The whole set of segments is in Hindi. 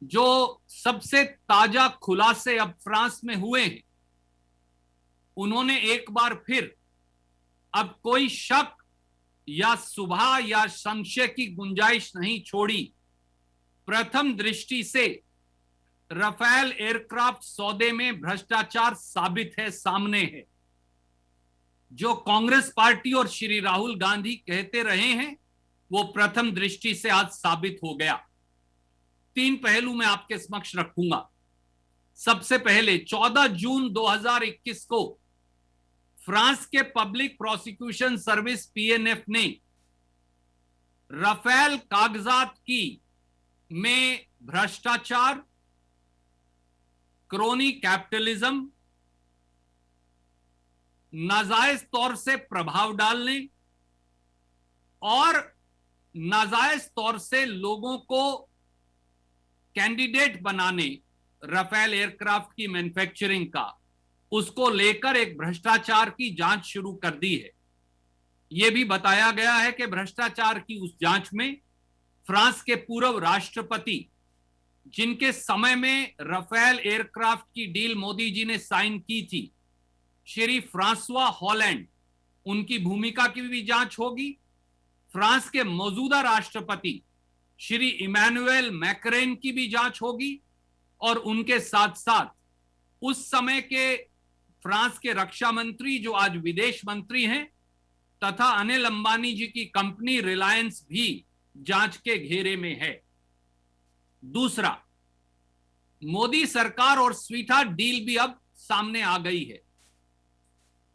जो सबसे ताजा खुलासे अब फ्रांस में हुए हैं, उन्होंने एक बार फिर अब कोई शक या सुबह या संशय की गुंजाइश नहीं छोड़ी। प्रथम दृष्टि से राफेल एयरक्राफ्ट सौदे में भ्रष्टाचार साबित है, सामने है। जो कांग्रेस पार्टी और श्री राहुल गांधी कहते रहे हैं, वो प्रथम दृष्टि से आज साबित हो गया। तीन पहलू मैं आपके समक्ष रखूंगा। सबसे पहले 14 जून 2021 को फ्रांस के पब्लिक प्रोसिक्यूशन सर्विस पीएनएफ ने राफेल कागजात की में भ्रष्टाचार, क्रोनी कैपिटलिज्म, नाजायज तौर से प्रभाव डालने और नाजायज तौर से लोगों को कैंडिडेट बनाने राफेल एयरक्राफ्ट की मैन्युफैक्चरिंग का, उसको लेकर एक भ्रष्टाचार की जांच शुरू कर दी है। यह भी बताया गया है कि भ्रष्टाचार की उस जांच में फ्रांस के पूर्व राष्ट्रपति, जिनके समय में राफेल एयरक्राफ्ट की डील मोदी जी ने साइन की थी, श्री फ्रांसवा हॉलैंड, उनकी भूमिका की भी जांच होगी। फ्रांस के मौजूदा राष्ट्रपति श्री इमैनुएल मैक्रोन की भी जांच होगी और उनके साथ साथ उस समय के फ्रांस के रक्षा मंत्री, जो आज विदेश मंत्री हैं, तथा अनिल अंबानी जी की कंपनी रिलायंस भी जांच के घेरे में है। दूसरा, मोदी सरकार और स्वीटा डील भी अब सामने आ गई है।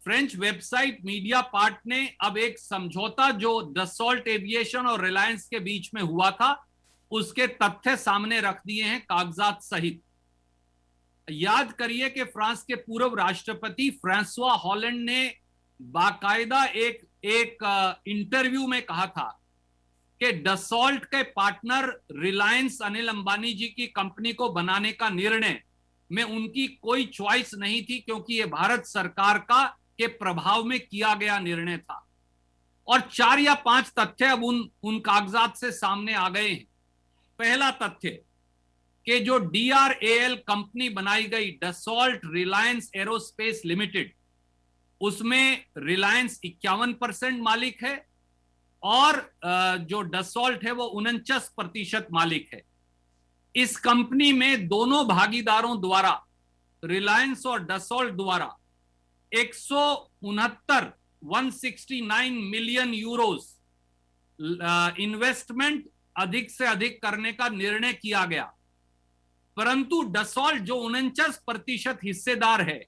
फ्रेंच वेबसाइट मीडिया पार्ट ने अब एक समझौता जो डसॉल्ट एविएशन और रिलायंस के बीच में हुआ था, उसके तथ्य सामने रख दिए हैं, कागजात सहित। याद करिए कि फ्रांस के पूर्व राष्ट्रपति फ्रांसवा हॉलैंड ने बाकायदा एक इंटरव्यू में कहा था कि डसॉल्ट के पार्टनर रिलायंस अनिल अंबानी जी की कंपनी को बनाने का निर्णय में उनकी कोई चॉइस नहीं थी, क्योंकि यह भारत सरकार का के प्रभाव में किया गया निर्णय था। और 4 या 5 तथ्य अब उन कागजात से सामने आ गए हैं। पहला तथ्य कि जो DRAL कंपनी बनाई गई, डसॉल्ट रिलायंस एरोस्पेस लिमिटेड, उसमें रिलायंस 51% मालिक है और जो डसॉल्ट है वो 49% मालिक है। इस कंपनी में दोनों भागीदारों द्वारा, रिलायंस और डसॉल्ट द्वारा 169 मिलियन यूरोस इन्वेस्टमेंट अधिक से अधिक करने का निर्णय किया गया। परंतु डसॉल्ट जो 49% हिस्सेदार है,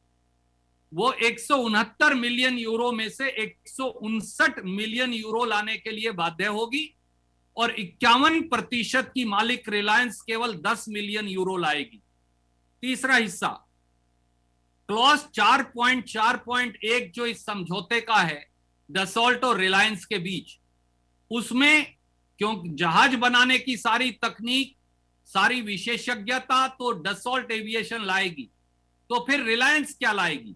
वो 169 मिलियन यूरो में से 159 मिलियन यूरो लाने के लिए बाध्य होगी और 51% की मालिक रिलायंस केवल 10 मिलियन यूरो लाएगी। तीसरा हिस्सा, क्लॉज 4.4.1 जो इस समझौते का है डसॉल्ट और रिलायंस के बीच, उसमें क्योंकि जहाज बनाने की सारी तकनीक, सारी विशेषज्ञता तो डसॉल्ट एविएशन लाएगी, तो फिर रिलायंस क्या लाएगी?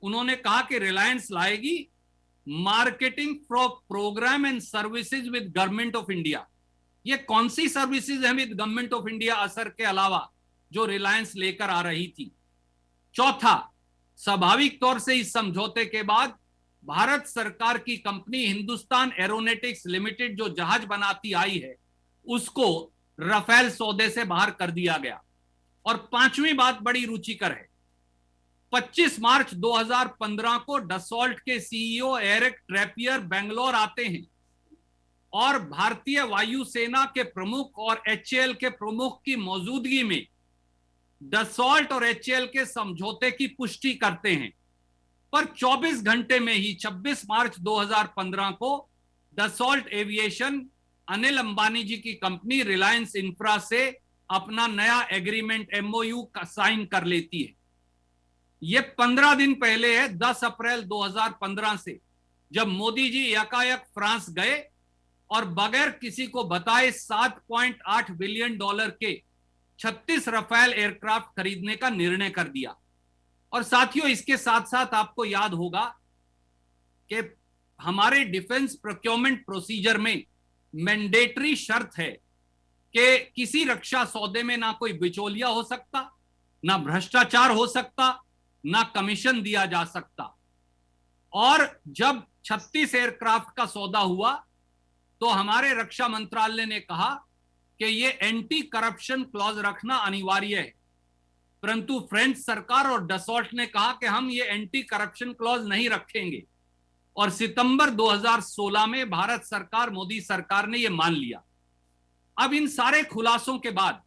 उन्होंने कहा कि रिलायंस लाएगी marketing programme and services with government of India. ये कौन सी सर्विसेज है विद गवर्नमेंट ऑफ इंडिया असर के अलावा जो रिलायंस लेकर आ रही थी? चौथा, स्वाभाविक तौर से इस समझौते के बाद भारत सरकार की कंपनी हिंदुस्तान एरोनॉटिक्स लिमिटेड जो जहाज बनाती आई है, उसको राफेल सौदे से बाहर कर दिया गया। और पांचवी बात बड़ी रुचिकर है, 25 मार्च 2015 को डसॉल्ट के सीईओ एरिक ट्रैपियर बेंगलोर आते हैं और भारतीय वायुसेना के प्रमुख और HAL के प्रमुख की मौजूदगी में डसॉल्ट और HAL के समझौते की पुष्टि करते हैं। पर 24 घंटे में ही 26 मार्च 2015 को डसॉल्ट एविएशन अनिल अंबानी जी की कंपनी रिलायंस इंफ्रा से अपना नया एग्रीमेंट MOU का साइन कर लेती है। ये 15 दिन पहले है, 10 अप्रैल 2015 से, जब मोदी जी यकायक फ्रांस गए और बगैर किसी को बताए $7.8 बिलियन के 36 राफेल एयरक्राफ्ट खरीदने का निर्णय कर दिया। और साथियों, इसके साथ साथ आपको याद होगा कि हमारे डिफेंस प्रोक्योरमेंट प्रोसीजर में मैंडेटरी शर्त है कि किसी रक्षा सौदे में ना कोई बिचौलिया हो सकता, ना भ्रष्टाचार हो सकता, ना कमीशन दिया जा सकता। और जब 36 एयरक्राफ्ट का सौदा हुआ तो हमारे रक्षा मंत्रालय ने कहा कि ये एंटी करप्शन क्लॉज रखना अनिवार्य है, परंतु फ्रेंच सरकार और डसॉल्ट ने कहा कि हम ये एंटी करप्शन क्लॉज नहीं रखेंगे। और सितंबर 2016 में भारत सरकार, मोदी सरकार ने ये मान लिया। अब इन सारे खुलासों के बाद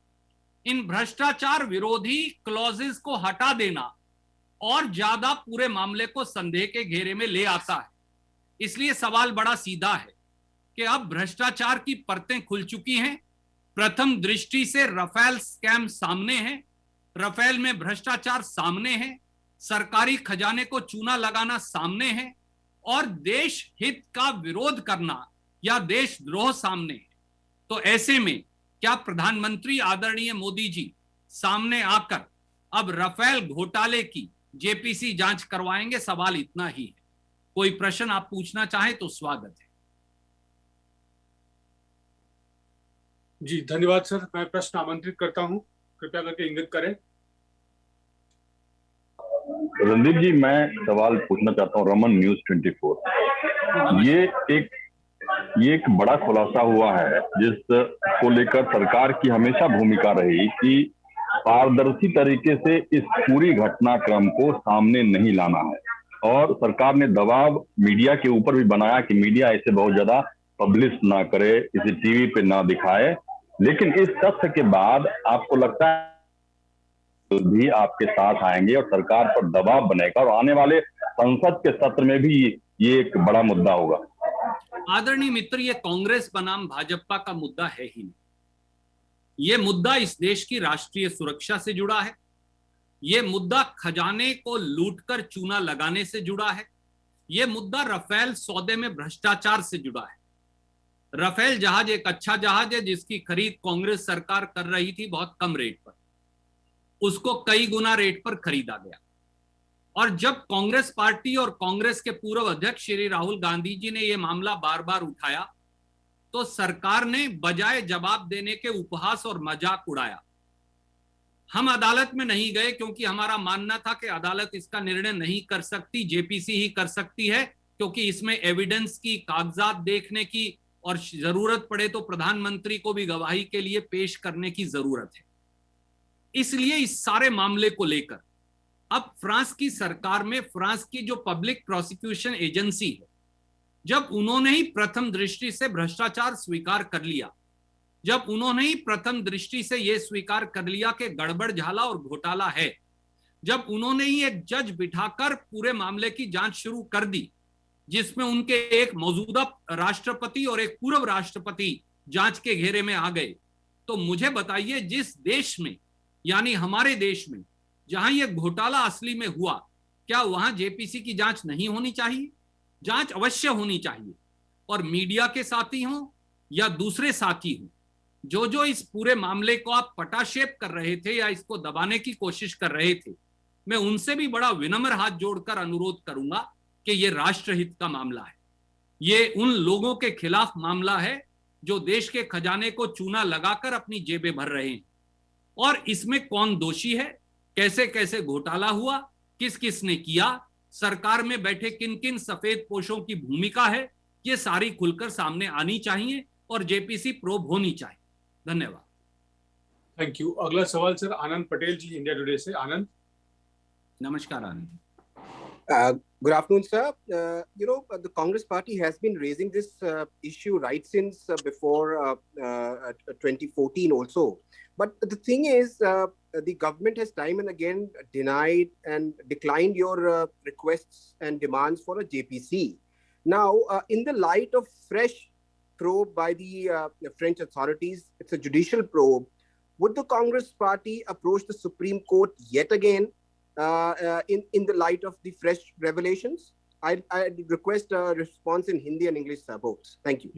इन भ्रष्टाचार विरोधी क्लॉजेस को हटा देना और ज्यादा पूरे मामले को संदेह के घेरे में ले आता है। इसलिए सवाल बड़ा सीधा है कि अब भ्रष्टाचार की परतें खुल चुकी हैं। प्रथम दृष्टि से रफेल स्कैम सामने है, रफेल में भ्रष्टाचार सामने है, सरकारी खजाने को चूना लगाना सामने है और देश हित का विरोध करना या देशद्रोह सामने है। तो ऐसे में क्या प्रधानमंत्री आदरणीय मोदी जी सामने आकर अब रफेल घोटाले की जेपीसी जांच करवाएंगे? सवाल इतना ही है। कोई प्रश्न आप पूछना चाहें तो स्वागत है। जी धन्यवाद सर। मैं प्रश्न आमंत्रित करता हूं, कृपया करके इंगित करें। रणदीप जी, मैं सवाल पूछना चाहता हूं। रमन न्यूज 24, ये एक बड़ा खुलासा हुआ है जिस को लेकर सरकार की हमेशा भूमिका रही कि पारदर्शी तरीके से इस पूरी घटनाक्रम को सामने नहीं लाना है, और सरकार ने दबाव मीडिया के ऊपर भी बनाया कि मीडिया इसे बहुत ज्यादा पब्लिश ना करे, इसे टीवी पे ना दिखाए। लेकिन इस तथ्य के बाद आपको लगता है भी आपके साथ आएंगे और सरकार पर दबाव बनेगा और आने वाले संसद के सत्र में भी ये एक बड़ा मुद्दा होगा? आदरणीय मित्र, ये कांग्रेस बनाम भाजपा का मुद्दा है ही नहीं। ये मुद्दा इस देश की राष्ट्रीय सुरक्षा से जुड़ा है। ये मुद्दा खजाने को लूटकर चूना लगाने से जुड़ा है। ये मुद्दा रफेल सौदे में भ्रष्टाचार से जुड़ा है। रफेल जहाज एक अच्छा जहाज है जिसकी खरीद कांग्रेस सरकार कर रही थी बहुत कम रेट पर, उसको कई गुना रेट पर खरीदा गया। और जब कांग्रेस पार्टी और कांग्रेस के पूर्व अध्यक्ष श्री राहुल गांधी जी ने यह मामला बार बार उठाया तो सरकार ने बजाय जवाब देने के उपहास और मजाक उड़ाया। हम अदालत में नहीं गए क्योंकि हमारा मानना था कि अदालत इसका निर्णय नहीं कर सकती, जेपीसी ही कर सकती है, क्योंकि इसमें एविडेंस की, कागजात देखने की और जरूरत पड़े तो प्रधानमंत्री को भी गवाही के लिए पेश करने की जरूरत है। इसलिए इस सारे मामले को लेकर अब फ्रांस की सरकार में फ्रांस की जो पब्लिक प्रोसिक्यूशन एजेंसी है, जब उन्होंने ही प्रथम दृष्टि से भ्रष्टाचार स्वीकार कर लिया, जब उन्होंने ही प्रथम दृष्टि से यह स्वीकार कर लिया कि गड़बड़ झाला और घोटाला है, जब उन्होंने ही एक जज बिठाकर पूरे मामले की जांच शुरू कर दी जिसमें उनके एक मौजूदा राष्ट्रपति और एक पूर्व राष्ट्रपति जांच के घेरे में आ गए, तो मुझे बताइए, जिस देश में यानी हमारे देश में जहां यह घोटाला असली में हुआ, क्या वहां जेपीसी की जांच नहीं होनी चाहिए? जांच अवश्य होनी चाहिए। और मीडिया के साथी हों या दूसरे साथी हों, जो जो इस पूरे मामले को आप पटाक्षेप कर रहे थे या इसको दबाने की कोशिश कर रहे थे, मैं उनसे भी बड़ा विनम्र हाथ जोड़कर अनुरोध करूंगा कि यह राष्ट्रहित का मामला है। ये उन लोगों के खिलाफ मामला है जो देश के खजाने को चूना लगाकर अपनी जेबें भर रहे हैं। और इसमें कौन दोषी है, कैसे कैसे घोटाला हुआ, किस किस ने किया, सरकार में बैठे किन किन सफेद पोशों की भूमिका है, ये सारी खुलकर सामने आनी चाहिए और जेपीसी प्रोब होनी चाहिए। धन्यवाद। Thank you. अगला सवाल सर आनंद पटेल जी, इंडिया टुडे से। आनंद। नमस्कार आनंद। Good afternoon, sir. The Congress party has been raising this issue right since before 2014 also. But the thing is, the government has time and again denied and declined your requests and demands for a JPC. Now, in the light of fresh probe by the French authorities, it's a judicial probe, would the Congress party approach the Supreme Court yet again in the light of the fresh revelations? I request a response in Hindi and English, sir, both. Thank you.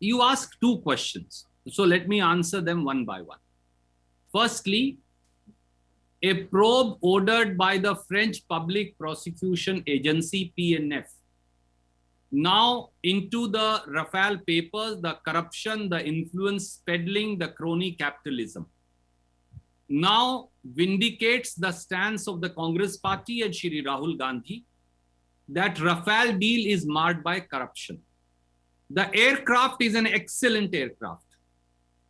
You asked two questions, so let me answer them one by one. Firstly, a probe ordered by the French Public Prosecution Agency, PNF, Now into the Rafale papers, the corruption, the influence peddling, the crony capitalism now vindicates the stance of the Congress party and Shri Rahul Gandhi that Rafale deal is marred by corruption. The aircraft is an excellent aircraft,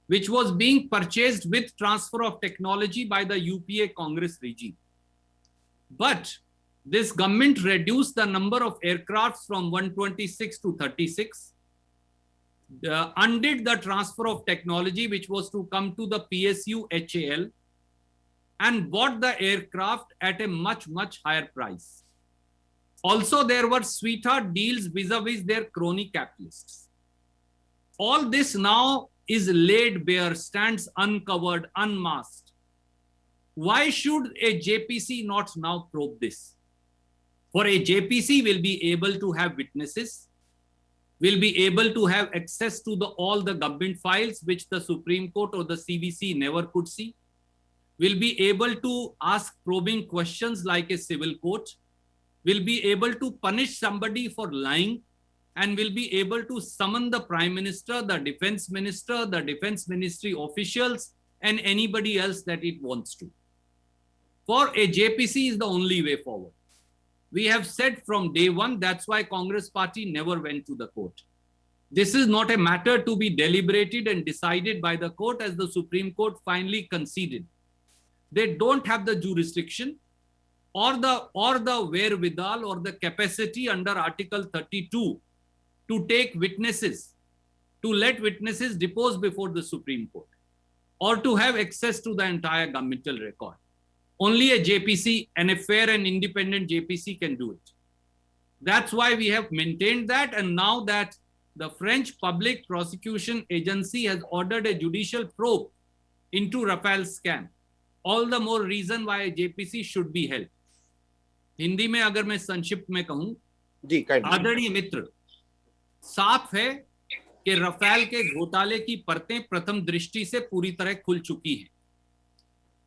which was being purchased with transfer of technology by the UPA Congress regime. But this government reduced the number of aircrafts from 126 to 36, undid the transfer of technology, which was to come to the PSU HAL, and bought the aircraft at a much, much higher price. Also, there were sweetheart deals vis-a-vis their crony capitalists. All this now is laid bare, stands uncovered, unmasked. Why should a JPC not now probe this? For a JPC will be able to have witnesses, will be able to have access to all the government files which the Supreme Court or the CVC never could see, will be able to ask probing questions like a civil court, will be able to punish somebody for lying, and will be able to summon the Prime Minister, the Defense Minister, the Defense Ministry officials, and anybody else that it wants to. For a JPC is the only way forward. We have said from day one, that's why Congress party never went to the court. This is not a matter to be deliberated and decided by the court, as the Supreme Court finally conceded. They don't have the jurisdiction or the wherewithal or the capacity under Article 32 to take witnesses, to let witnesses depose before the Supreme Court, or to have access to the entire governmental record. Only a JPC, and a fair and independent JPC, can do it. That's why we have maintained that, and now that the French Public Prosecution Agency has ordered a judicial probe into Rafale scam, all the more reason why a JPC should be held. Hindi में अगर मैं संक्षिप्त में कहूं, जी, आदरणीय मित्र, साफ है कि रफेल के घोटाले की परतें प्रथम दृष्टि से पूरी तरह खुल चुकी हैं।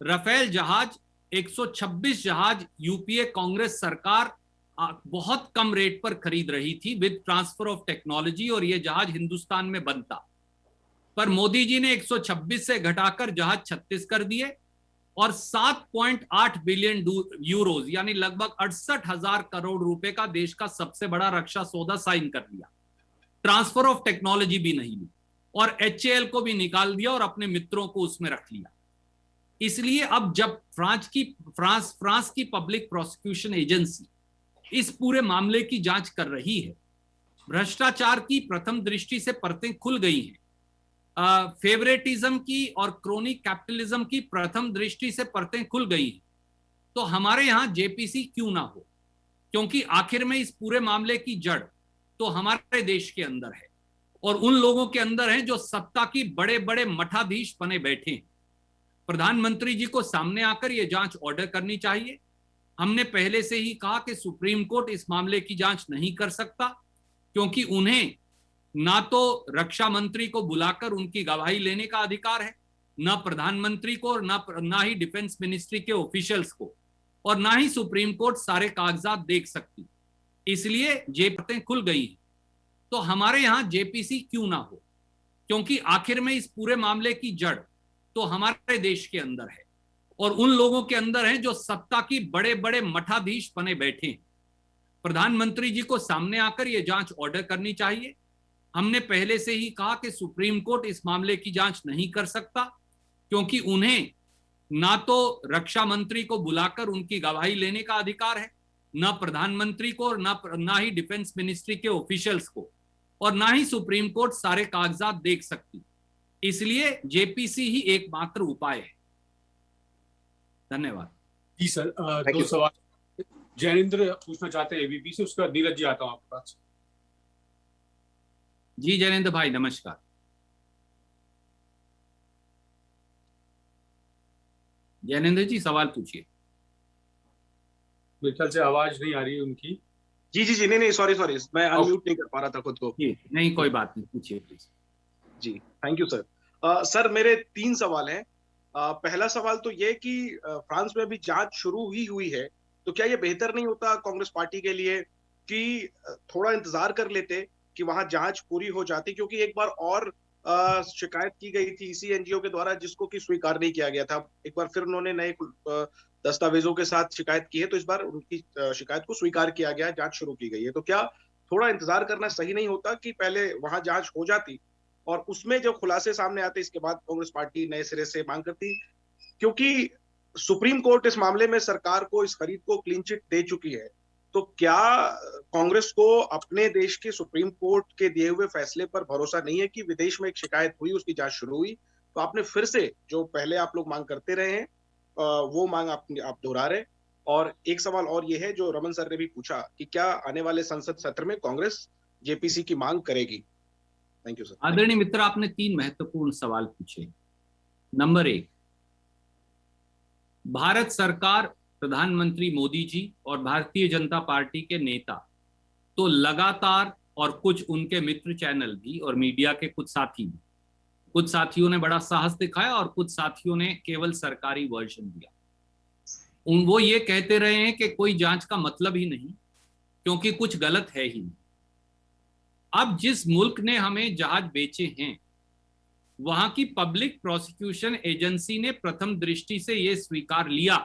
रफेल जहाज 126 जहाज यूपीए कांग्रेस सरकार बहुत कम रेट पर खरीद रही थी विद ट्रांसफर ऑफ टेक्नोलॉजी, और ये जहाज हिंदुस्तान में बनता, पर मोदी जी ने 126 से घटाकर जहाज 36 कर दिए और 7.8 बिलियन यूरोज यानी लगभग 68,000 करोड़ रुपए का देश का सबसे बड़ा रक्षा सौदा साइन कर लिया। ट्रांसफर ऑफ टेक्नोलॉजी भी नहीं ली और HAL को भी निकाल दिया और अपने मित्रों को उसमें रख लिया। इसलिए अब जब फ्रांस की पब्लिक प्रोसिक्यूशन एजेंसी इस पूरे मामले की जांच कर रही है, भ्रष्टाचार की प्रथम दृष्टि से परतें खुल गई हैं, फेवरेटिज्म की और क्रोनी कैपिटलिज्म की प्रथम दृष्टि से परतें खुल गई हैं, तो हमारे यहां JPC क्यों ना हो? क्योंकि आखिर में इस पूरे मामले की जड़ तो हमारे देश के अंदर है और उन लोगों के अंदर है जो सत्ता की बड़े बड़े मठाधीश बने बैठे हैं। प्रधानमंत्री जी को सामने आकर यह जांच ऑर्डर करनी चाहिए। हमने पहले से ही कहा कि सुप्रीम कोर्ट इस मामले की जांच नहीं कर सकता, क्योंकि उन्हें ना तो रक्षा मंत्री को बुलाकर उनकी गवाही लेने का अधिकार है, ना प्रधानमंत्री को, ना ही डिफेंस मिनिस्ट्री के ऑफिशियल्स को, और ना ही सुप्रीम कोर्ट सारे कागजात देख सकती। इसलिए परतें खुल गई हैं, तो हमारे यहां JPC क्यों ना हो? क्योंकि आखिर में इस पूरे मामले की जड़ तो हमारे देश के अंदर है और उन लोगों के अंदर है जो सत्ता की बड़े बड़े मठाधीश बने बैठे हैं। प्रधानमंत्री जी को सामने आकर यह जांच ऑर्डर करनी चाहिए। हमने पहले से ही कहा कि सुप्रीम कोर्ट इस मामले की जांच नहीं कर सकता, क्योंकि उन्हें ना तो रक्षा मंत्री को बुलाकर उनकी गवाही लेने का अधिकार है, ना प्रधानमंत्री को, और ना ही डिफेंस मिनिस्ट्री के ऑफिशियल्स को, और ना ही सुप्रीम कोर्ट सारे कागजात देख सकती। इसलिए JPC ही एकमात्र उपाय है। धन्यवाद। जी सर, दो सवाल जैनेंद्र पूछना चाहते हैं ABP से, उसका नीरज जी आता हूं आपके पास। जी जैनेंद्र भाई नमस्कार। जैनेंद्र जी सवाल पूछिए। मेरे ख्याल से आवाज नहीं आ रही है उनकी। जी नहीं सॉरी मैं अनम्यूट नहीं कर पा रहा था खुद को। नहीं कोई बात नहीं, पूछिए प्लीज। जी थैंक यू सर। सर मेरे 3 सवाल हैं। पहला सवाल तो ये कि फ्रांस में अभी जांच शुरू ही हुई है, तो क्या ये बेहतर नहीं होता कांग्रेस पार्टी के लिए कि थोड़ा इंतजार कर लेते कि वहां जांच पूरी हो जाती, क्योंकि एक बार और शिकायत की गई थी इसी एनजीओ के द्वारा जिसको कि स्वीकार नहीं किया गया था। एक बार फिर उन्होंने नए दस्तावेजों के साथ शिकायत की है, तो इस बार उनकी शिकायत को स्वीकार किया गया, जांच शुरू की गई है। तो क्या थोड़ा इंतजार करना सही नहीं होता कि पहले वहां जांच हो जाती और उसमें जो खुलासे सामने आते इसके बाद कांग्रेस पार्टी नए सिरे से मांग करती? क्योंकि सुप्रीम कोर्ट इस मामले में सरकार को इस खरीद को क्लीन चिट दे चुकी है, तो क्या कांग्रेस को अपने देश के सुप्रीम कोर्ट के दिए हुए फैसले पर भरोसा नहीं है कि विदेश में एक शिकायत हुई, उसकी जांच शुरू हुई, तो आपने फिर से जो पहले आप लोग मांग करते रहे हैं वो मांग आप दोहरा रहे? और एक सवाल और ये है जो रमन सर ने भी पूछा कि क्या आने वाले संसद सत्र में कांग्रेस जेपीसी की मांग करेगी? Thank you sir. आदरणीय मित्र, आपने 3 महत्वपूर्ण सवाल पूछे। नंबर 1, भारत सरकार, प्रधानमंत्री मोदी जी और भारतीय जनता पार्टी के नेता तो लगातार, और कुछ उनके मित्र चैनल भी और मीडिया के कुछ साथियों ने बड़ा साहस दिखाया और कुछ साथियों ने केवल सरकारी वर्जन दिया। वो ये कहते रहे हैं कि कोई जांच का मतलब ही नहीं क्योंकि कुछ गलत है ही नहीं। अब जिस मुल्क ने हमें जहाज बेचे हैं वहां की पब्लिक प्रोसिक्यूशन एजेंसी ने प्रथम दृष्टि से यह स्वीकार लिया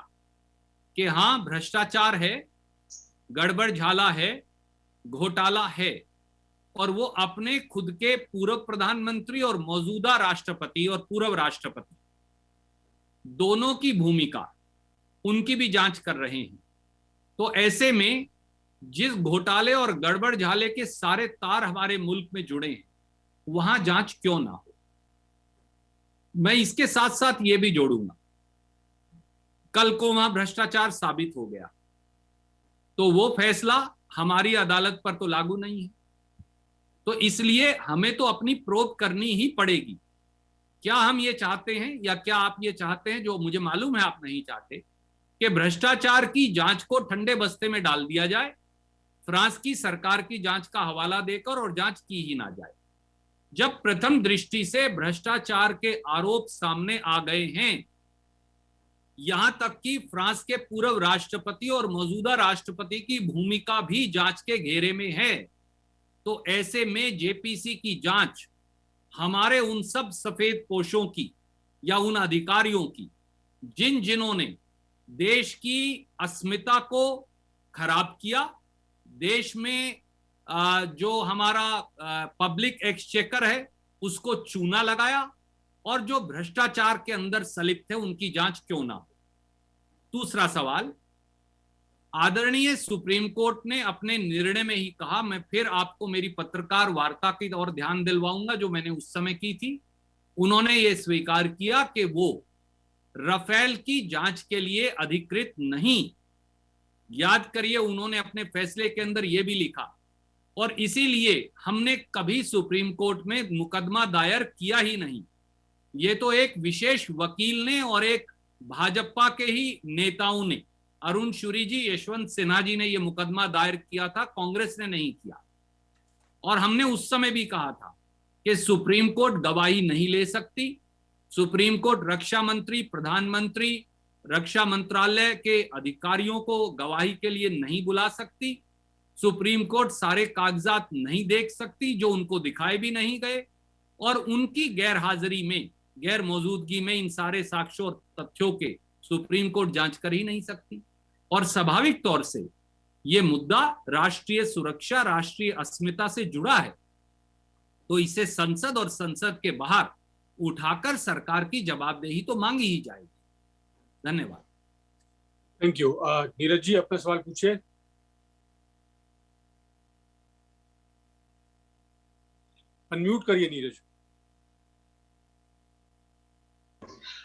कि हां, भ्रष्टाचार है, गड़बड़ झाला है, घोटाला है, और वो अपने खुद के पूर्व प्रधानमंत्री और मौजूदा राष्ट्रपति और पूर्व राष्ट्रपति दोनों की भूमिका, उनकी भी जांच कर रहे हैं। तो ऐसे में जिस घोटाले और गड़बड़ झाले के सारे तार हमारे मुल्क में जुड़े हैं वहां जांच क्यों ना हो। मैं इसके साथ साथ ये भी जोड़ूंगा, कल को वहां भ्रष्टाचार साबित हो गया तो वो फैसला हमारी अदालत पर तो लागू नहीं है। तो इसलिए हमें तो अपनी प्रोब करनी ही पड़ेगी। क्या हम ये चाहते हैं या क्या आप ये चाहते हैं, जो मुझे मालूम है आप नहीं चाहते, कि भ्रष्टाचार की जांच को ठंडे बस्ते में डाल दिया जाए, फ्रांस की सरकार की जांच का हवाला देकर, और जांच की ही ना जाए। जब प्रथम दृष्टि से भ्रष्टाचार के आरोप सामने आ गए हैं, यहां तक कि फ्रांस के पूर्व राष्ट्रपति और मौजूदा राष्ट्रपति की भूमिका भी जांच के घेरे में है, तो ऐसे में जेपीसी की जांच हमारे उन सब सफेद पोशों की या उन अधिकारियों की जिन्होंने देश की अस्मिता को खराब किया, देश में जो हमारा पब्लिक एक्सचेकर है उसको चूना लगाया, और जो भ्रष्टाचार के अंदर संलिप्त है उनकी जांच क्यों ना हो। दूसरा सवाल, आदरणीय सुप्रीम कोर्ट ने अपने निर्णय में ही कहा, मैं फिर आपको मेरी पत्रकार वार्ता की ओर ध्यान दिलवाऊंगा जो मैंने उस समय की थी, उन्होंने ये स्वीकार किया कि वो राफेल की जांच के लिए अधिकृत नहीं। याद करिए, उन्होंने अपने फैसले के अंदर यह भी लिखा, और इसीलिए हमने कभी सुप्रीम कोर्ट में मुकदमा दायर किया ही नहीं। ये तो एक विशेष वकील ने और एक भाजपा के ही नेताओं ने, अरुण शूरी जी, यशवंत सिन्हा जी ने यह मुकदमा दायर किया था, कांग्रेस ने नहीं किया। और हमने उस समय भी कहा था कि सुप्रीम कोर्ट गवाही नहीं ले सकती, सुप्रीम कोर्ट रक्षा मंत्री, प्रधानमंत्री, रक्षा मंत्रालय के अधिकारियों को गवाही के लिए नहीं बुला सकती, सुप्रीम कोर्ट सारे कागजात नहीं देख सकती जो उनको दिखाए भी नहीं गए, और उनकी गैर हाजिरी में, गैर मौजूदगी में इन सारे साक्ष्यों और तथ्यों के सुप्रीम कोर्ट जांच कर ही नहीं सकती। और स्वाभाविक तौर से यह मुद्दा राष्ट्रीय सुरक्षा, राष्ट्रीय अस्मिता से जुड़ा है, तो इसे संसद और संसद के बाहर उठाकर सरकार की जवाबदेही तो मांगी ही जाएगी। धन्यवाद। Thank you. नीरज जी, अपना सवाल पूछिए। अनम्यूट करिए नीरज।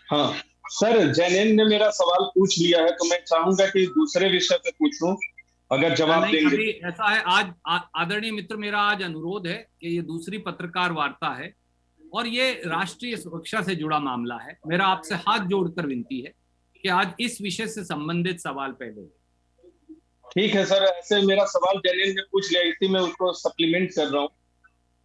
हाँ सर, जैनेन ने मेरा सवाल पूछ लिया है तो मैं चाहूंगा कि दूसरे विषय पे पूछूं, अगर जवाब देंगे। अभी ऐसा है, आज आदरणीय मित्र, मेरा आज अनुरोध है कि ये दूसरी पत्रकार वार्ता है और ये राष्ट्रीय सुरक्षा से जुड़ा मामला है। मेरा आपसे हाथ जोड़कर विनती है कि आज इस विषय से संबंधित सवाल पहले। ठीक है सर, ऐसे मेरा सवाल जैनेन ने पूछ लिया, इसी में उसको सप्लीमेंट कर रहा हूँ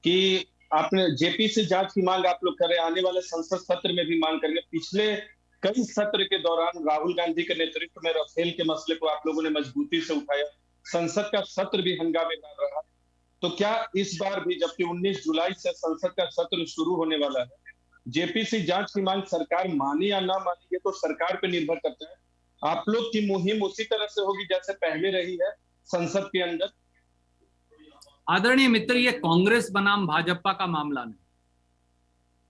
कि आपने जेपीसी जांच की मांग आप लोग कर रहे हैं, आने वाले संसद सत्र में भी मांग करेंगे। पिछले कई सत्र के दौरान राहुल गांधी के नेतृत्व में राफेल के मसले को आप लोगों ने मजबूती से उठाया, संसद का सत्र भी हंगामेदार रहा। तो क्या इस बार भी, जबकि 19 जुलाई से संसद का सत्र शुरू होने वाला है, जेपीसी जांच की मांग सरकार माने या ना माने, ये तो सरकार पे निर्भर करता है। आप लोग की मुहिम उसी तरह से होगी जैसे पहले रही है संसद के अंदर? आदरणीय मित्र, ये कांग्रेस बनाम भाजपा का मामला नहीं,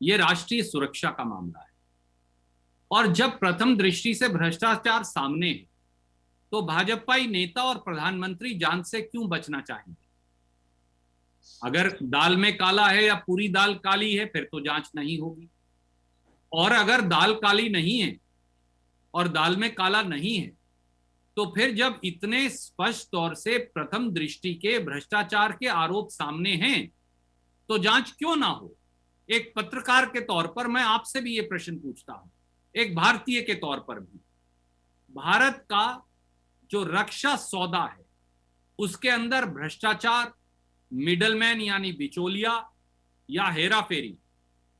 ये राष्ट्रीय सुरक्षा का मामला है। और जब प्रथम दृष्टि से भ्रष्टाचार सामने है तो भाजपाई नेता और प्रधानमंत्री जांच से क्यों बचना चाहेंगे? अगर दाल में काला है या पूरी दाल काली है फिर तो जांच नहीं होगी, और अगर दाल काली नहीं है और दाल में काला नहीं है तो फिर जब इतने स्पष्ट तौर से प्रथम दृष्टि के भ्रष्टाचार के आरोप सामने हैं तो जांच क्यों ना हो? एक पत्रकार के तौर पर मैं आपसे भी ये प्रश्न पूछता हूं, एक भारतीय के तौर पर भी। भारत का जो रक्षा सौदा है उसके अंदर भ्रष्टाचार, मिडलमैन यानी बिचौलिया या हेराफेरी,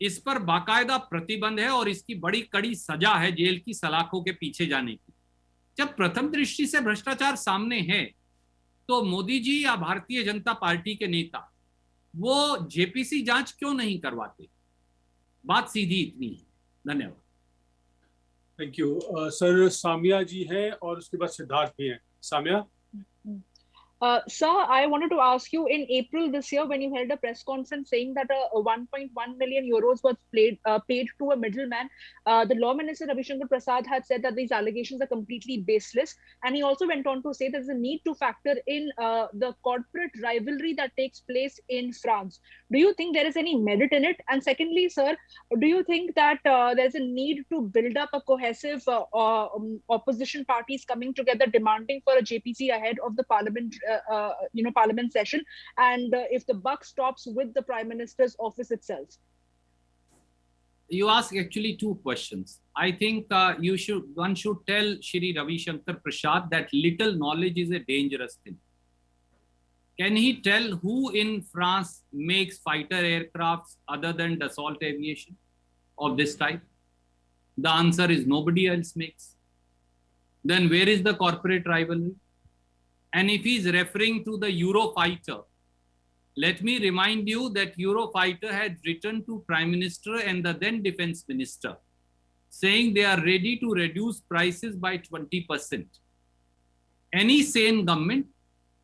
इस पर बाकायदा प्रतिबंध है और इसकी बड़ी कड़ी सजा है जेल की सलाखों के पीछे जाने की। जब प्रथम दृष्टि से भ्रष्टाचार सामने है तो मोदी जी या भारतीय जनता पार्टी के नेता वो जेपीसी जांच क्यों नहीं करवाते? बात सीधी इतनी है। धन्यवाद। Thank you sir. Samiya ji हैं और उसके बाद सिद्धार्थ भी हैं। Samiya. Sir, I wanted to ask you, in April this year, when you held a press conference saying that 1.1 million euros was paid to a middleman, the Law Minister Ravi Shankar Prasad had said that these allegations are completely baseless. And he also went on to say there's a need to factor in the corporate rivalry that takes place in France. Do you think there is any merit in it? And secondly, sir, do you think that there's a need to build up a cohesive opposition parties coming together demanding for a JPC ahead of the parliament? Parliament session, and if the buck stops with the Prime Minister's office itself? You ask actually two questions. I think one should tell Shri Ravi Shankar Prasad that little knowledge is a dangerous thing. Can he tell who in France makes fighter aircrafts other than Dassault Aviation of this type? The answer is nobody else makes. Then where is the corporate rivalry? And if he's referring to the Eurofighter, let me remind you that Eurofighter had written to Prime Minister and the then Defense Minister saying they are ready to reduce prices by 20%. Any sane government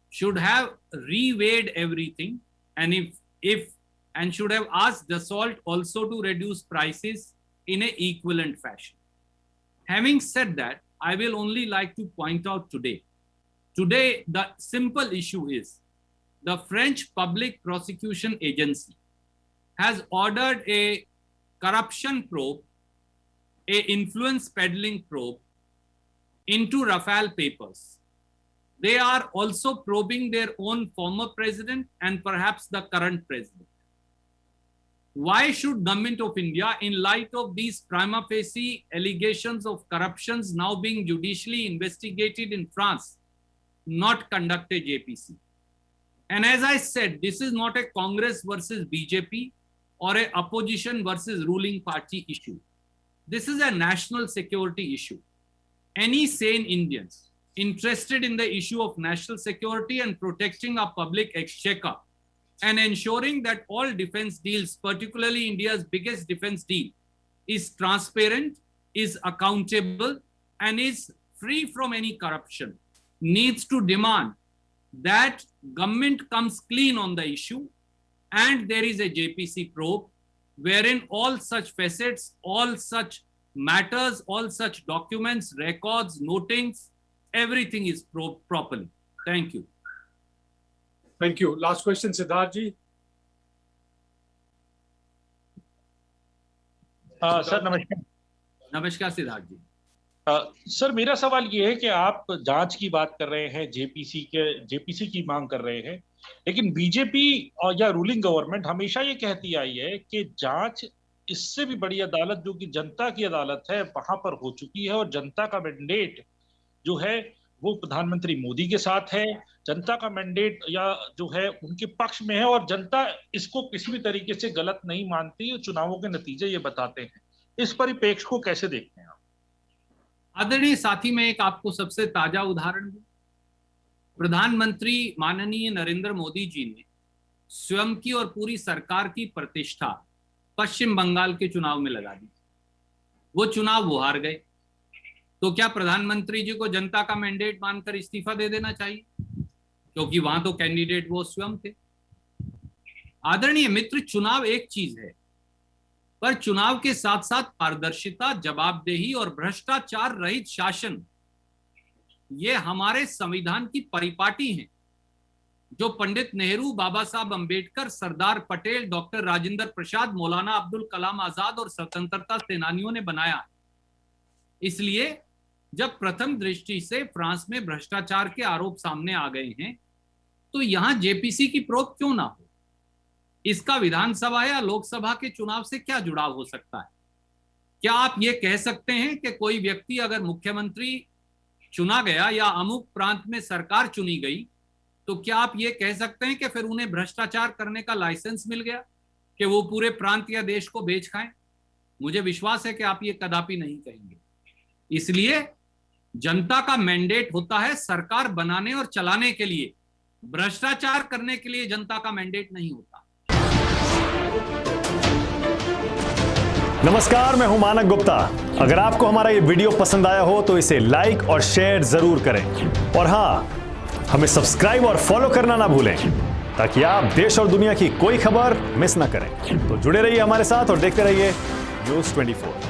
should have reweighed everything and should have asked Dassault also to reduce prices in an equivalent fashion. Having said that, I will only like to point out today, the simple issue is the French Public Prosecution Agency has ordered a corruption probe, a influence peddling probe into Rafale papers. They are also probing their own former president and perhaps the current president. Why should Government of India, in light of these prima facie allegations of corruptions now being judicially investigated in France, not conduct a JPC? And as I said, this is not a Congress versus BJP or a opposition versus ruling party issue. This is a national security issue. Any sane Indians interested in the issue of national security and protecting our public exchequer and ensuring that all defense deals, particularly India's biggest defense deal, is transparent, is accountable, and is free from any corruption, needs to demand that government comes clean on the issue and there is a JPC probe wherein all such facets, all such matters, all such documents, records, notings, everything is probed properly. Thank you. Thank you. Last question, Siddharth ji. Sir नमस्कार। नमस्कार सिद्धार्थ जी। सर मेरा सवाल ये है कि आप जांच की बात कर रहे हैं, जेपीसी की मांग कर रहे हैं, लेकिन बीजेपी और या रूलिंग गवर्नमेंट हमेशा ये कहती आई है कि जांच इससे भी बड़ी अदालत जो कि जनता की अदालत है वहां पर हो चुकी है और जनता का मैंडेट जो है वो प्रधानमंत्री मोदी के साथ है। जनता का मैंडेट या जो है उनके पक्ष में है और जनता इसको किसी भी तरीके से गलत नहीं मानती। चुनावों के नतीजे ये बताते हैं। इस परिप्रेक्ष्य को कैसे देखते हैं आप? आदरणीय साथी, मैं एक आपको सबसे ताजा उदाहरण दूं। प्रधानमंत्री माननीय नरेंद्र मोदी जी ने स्वयं की और पूरी सरकार की प्रतिष्ठा पश्चिम बंगाल के चुनाव में लगा दी। वो चुनाव वो हार गए, तो क्या प्रधानमंत्री जी को जनता का मैंडेट मानकर इस्तीफा दे देना चाहिए, क्योंकि वहां तो कैंडिडेट वो स्वयं थे। आदरणीय मित्र, चुनाव एक चीज है, पर चुनाव के साथ साथ पारदर्शिता, जवाबदेही और भ्रष्टाचार रहित शासन, ये हमारे संविधान की परिपाटी है, जो पंडित नेहरू, बाबा साहब अंबेडकर, सरदार पटेल, डॉक्टर राजेंद्र प्रसाद, मौलाना अब्दुल कलाम आजाद और स्वतंत्रता सेनानियों ने बनाया। इसलिए जब प्रथम दृष्टि से फ्रांस में भ्रष्टाचार के आरोप सामने आ गए हैं, तो यहां जेपीसी की प्रोब क्यों ना हो? इसका विधानसभा या लोकसभा के चुनाव से क्या जुड़ाव हो सकता है? क्या आप ये कह सकते हैं कि कोई व्यक्ति अगर मुख्यमंत्री चुना गया या अमुक प्रांत में सरकार चुनी गई, तो क्या आप ये कह सकते हैं कि फिर उन्हें भ्रष्टाचार करने का लाइसेंस मिल गया कि वो पूरे प्रांत या देश को बेच खाएं? मुझे विश्वास है कि आप ये कदापि नहीं कहेंगे। इसलिए जनता का मैंडेट होता है सरकार बनाने और चलाने के लिए, भ्रष्टाचार करने के लिए जनता का मैंडेट नहीं होता। नमस्कार, मैं हूं मानक गुप्ता। अगर आपको हमारा ये वीडियो पसंद आया हो तो इसे लाइक और शेयर जरूर करें, और हां, हमें सब्सक्राइब और फॉलो करना ना भूलें, ताकि आप देश और दुनिया की कोई खबर मिस ना करें। तो जुड़े रहिए हमारे साथ और देखते रहिए न्यूज़ 24।